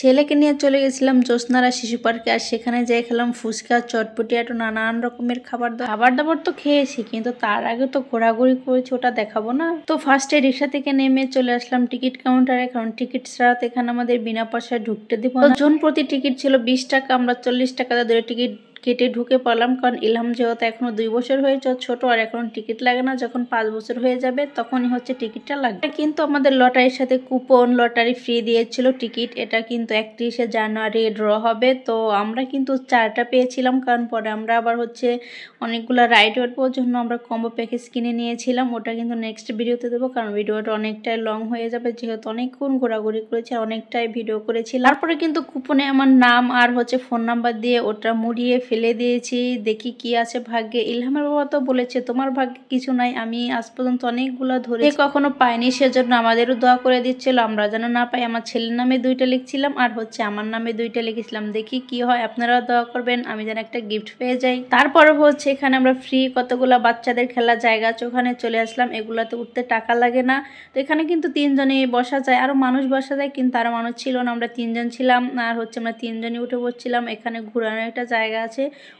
ছেলেকে নিয়ে চলে গেছিলাম জ্যোৎস্নারা শিশু পার্কে। আর সেখানে যাই খেলাম ফুচকা, চটপটি, একটু নানান রকমের খাবার দাবার তো খেয়েছি, কিন্তু তার আগে তো ঘোরাঘুরি করেছি, ওটা দেখাবো না। তো ফার্স্টে রিক্সা থেকে নেমে চলে আসলাম টিকিট কাউন্টারে, কারণ টিকিট ছাড়া তো এখানে আমাদের বিনা পয়সায় ঢুকতে দিব না। জন প্রতি টিকিট ছিল 20 টাকা, আমরা 40 টাকা ধরে টিকিট কেটে ঢুকে পড়লাম। কারণ ইলহাম যেহেতু এখনো 2 বছর হয়েছে, ছোট, আর এখন টিকিট লাগে না। যখন 5 বছর হয়ে যাবে তখনই হচ্ছে টিকিটটা লাগবে। কিন্তু আমাদের লটারির সাথে কুপন লটারি ফ্রি দিয়েছিল টিকিট। এটা কিন্তু 31শে জানুয়ারি ড্র হবে। তো আমরা কিন্তু 4টা পেয়েছিলাম, কারণ পরে আমরা আবার হচ্ছে অনেকগুলো রাইড উঠবো, জন্য আমরা কম্বো প্যাকেজ কিনে নিয়েছিলাম। ওটা কিন্তু নেক্সট ভিডিওতে দেবো, কারণ ভিডিওটা অনেকটাই লং হয়ে যাবে, যেহেতু অনেকক্ষণ ঘোরাঘুরি করেছি, অনেকটাই ভিডিও করেছিলাম। তারপরে কিন্তু কুপনে আমার নাম আর হচ্ছে ফোন নাম্বার দিয়ে ওটা মুড়িয়ে ফেলে দিয়েছি। দেখি কি আছে ভাগ্যে। ইলহামের বাবা তো বলেছে তোমার ভাগ্যে কিছু নাই। আমি আজ পর্যন্ত অনেকগুলো ধরে কখনো পাইনি, সেজন্য আমাদেরও দোয়া করে দিচ্ছিল আমরা যেন না পাই। আমার ছেলের নামে 2টা লিখছিলাম আর হচ্ছে আমার নামে 2টা লিখেছিলাম। দেখি কি হয়, আপনারাও দোয়া করবেন আমি যেন একটা গিফট পেয়ে যাই। তারপরে হচ্ছে এখানে আমরা ফ্রি কতগুলা বাচ্চাদের খেলার জায়গা আছে, ওখানে চলে আসলাম। এগুলাতে উঠতে টাকা লাগে না। তো এখানে কিন্তু 3জনই বসা যায়, আরো মানুষ বসা যায়, কিন্তু আরো মানুষ ছিল না। আমরা 3জন ছিলাম, আর হচ্ছে আমরা 3জনই উঠে বসছিলাম। এখানে ঘুরানোর একটা জায়গা আছে,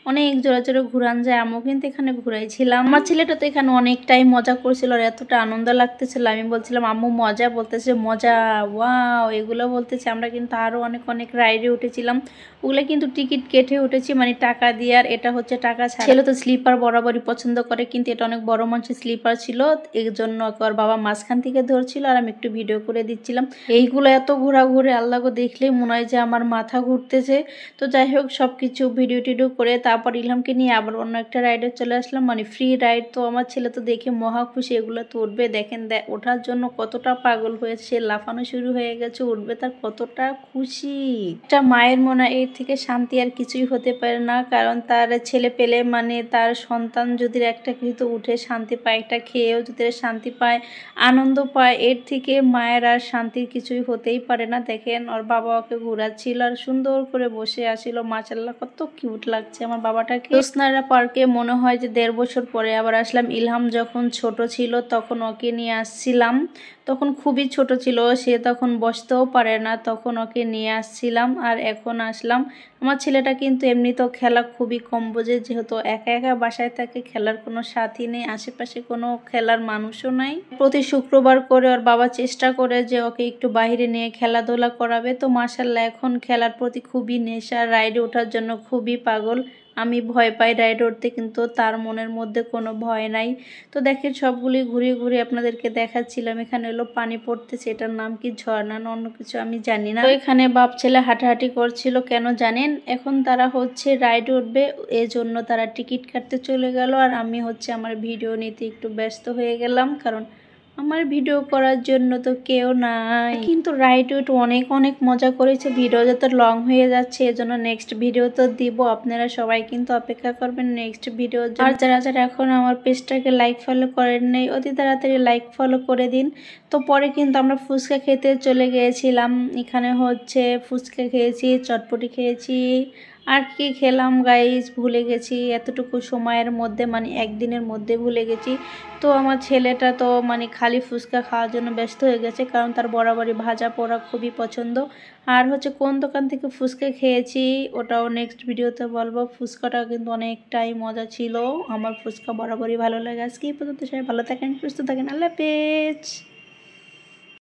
অনেক জোরে জোরে ঘুরান যায়। আমিও কিন্তু এখানে ঘুরাইছিলাম। আমার ছেলেটা তো এখানে অনেকটাই মজা করছিল, আর এতটা আনন্দ লাগতেছিল। আমি বলছিলাম আম্মু মজা, বলতেছে মজা, ওয়াও এগুলো বলতেছে। আমরা কিন্তু আরো অনেক অনেক রাইডে উঠেছিলাম, ওগুলো কিন্তু টিকিট কেটে উঠেছি, মানে টাকা দিয়ে। আর এটা হচ্ছে টাকা ছাড়া। ছেলে তো স্লিপার বরাবরই পছন্দ করে, কিন্তু এটা অনেক বড় মানুষের স্লিপার ছিল, এর জন্য ওর বাবা মাঝখান থেকে ধরছিল আর আমি একটু ভিডিও করে দিচ্ছিলাম। এইগুলো এত ঘোরাঘুরে আল্লাহকে দেখলেই মনে হয় যে আমার মাথা ঘুরতেছে। তো যাই হোক, সবকিছু ভিডিও টিডিও করে তারপর ইলহামকে নিয়ে আবার অন্য একটা রাইডে চলে আসলাম, মানে ফ্রি রাইড। তো আমার ছেলে তো দেখে মহা খুশি, এগুলো তো উঠবে। দেখেন ওঠার জন্য কতটা পাগল হয়েছে, সে লাফানো শুরু হয়ে গেছে, উঠবে, তার কতটা খুশি। একটা মায়ের মনে এর থেকে শান্তি আর কিছুই হতে পারে না, কারণ তার ছেলে পেলে মানে তার সন্তান যদি একটা কিছু উঠে শান্তি পায়, একটা খেয়েও যদি শান্তি পায়, আনন্দ পায়, এর থেকে মায়ের আর শান্তির কিছুই হতেই পারে না। দেখেন ওর বাবা ওকে ঘুরাচ্ছিল আর সুন্দর করে বসে আসছিল। মাশাআল্লাহ কত কিউট লাগছে আমার বাবাটাকে। জ্যোৎস্নারা পার্কে মনে হয় যে 1.5 বছর পরে আবার আসলাম। ইলহাম যখন ছোট ছিল তখন ওকে নিয়ে আসছিলাম, তখন খুবই ছোট ছিল, সে তখন বসতেও পারে না, তখন ওকে নিয়ে আসছিলাম। আর এখন আসলাম। আমার ছেলেটা কিন্তু এমনিতেও খেলা খুবই কম বোঝে, যেহেতু একা একা বাসায় থাকে, খেলার কোনো সাথী নেই, আশেপাশে কোনো খেলার মানুষও নাই। প্রতি শুক্রবার করে ওর বাবা চেষ্টা করে যে ওকে একটু বাইরে নিয়ে খেলাধুলা করাবে। তো মাশাআল্লাহ এখন খেলার প্রতি খুবই নেশা, রাইডে ওঠার জন্য খুবই পাগল। আমি ভয় পাই রাইড উঠতে, কিন্তু তার মনের মধ্যে কোনো ভয় নাই। তো দেখেন সবগুলি ঘুরিয়ে ঘুরিয়ে আপনাদেরকে দেখাচ্ছিলাম। এখানে হলো পানি পড়তেছে, এটার নাম কি ঝর্ণা না অন্য কিছু আমি জানি না। তো এখানে বাপ ছেলে হাঁটাহাঁটি করছিল, কেন জানেন? এখন তারা হচ্ছে রাইড উঠবে, এই জন্য তারা টিকিট কাটতে চলে গেল। আর আমি হচ্ছে আমার ভিডিও নিতে একটু ব্যস্ত হয়ে গেলাম, কারণ আমার ভিডিও করার জন্য তো কেউ নাই। কিন্তু রাইড উইট অনেক অনেক মজা করেছে। ভিডিও যত লং হয়ে যাচ্ছে, এজন্য নেক্সট ভিডিও তো দিব। আপনারা সবাই কিন্তু অপেক্ষা করবেন নেক্সট ভিডিওর জন্য। আর যারা যারা এখন আমার পেজটাকে লাইক ফলো করেন নাই, অতি তাড়াতাড়ি লাইক ফলো করে দিন। তো পরে কিন্তু আমরা ফুচকা খেতে চলে গিয়েছিলাম। এখানে হচ্ছে ফুচকা খেয়েছি, চটপটি খেয়েছি, আর কি খেলাম গাইস ভুলে গেছি। এতটুকু সময়ের মধ্যে মানে একদিনের মধ্যে ভুলে গেছি। তো আমার ছেলেটা তো মানে খালি ফুচকা খাওয়ার জন্য ব্যস্ত হয়ে গেছে, কারণ তার বরাবরই ভাজা পোড়া খুবই পছন্দ। আর হচ্ছে কোন দোকান থেকে ফুচকা খেয়েছি ওটাও নেক্সট ভিডিওতে বলবো। ফুচকাটাও কিন্তু অনেকটাই মজা ছিল, আমার ফুচকা বরাবরই ভালো লাগে। আজকে এই পর্যন্ত, সবাই ভালো থাকেন, সুস্থ থাকেন, আল্লাহ হাফেজ।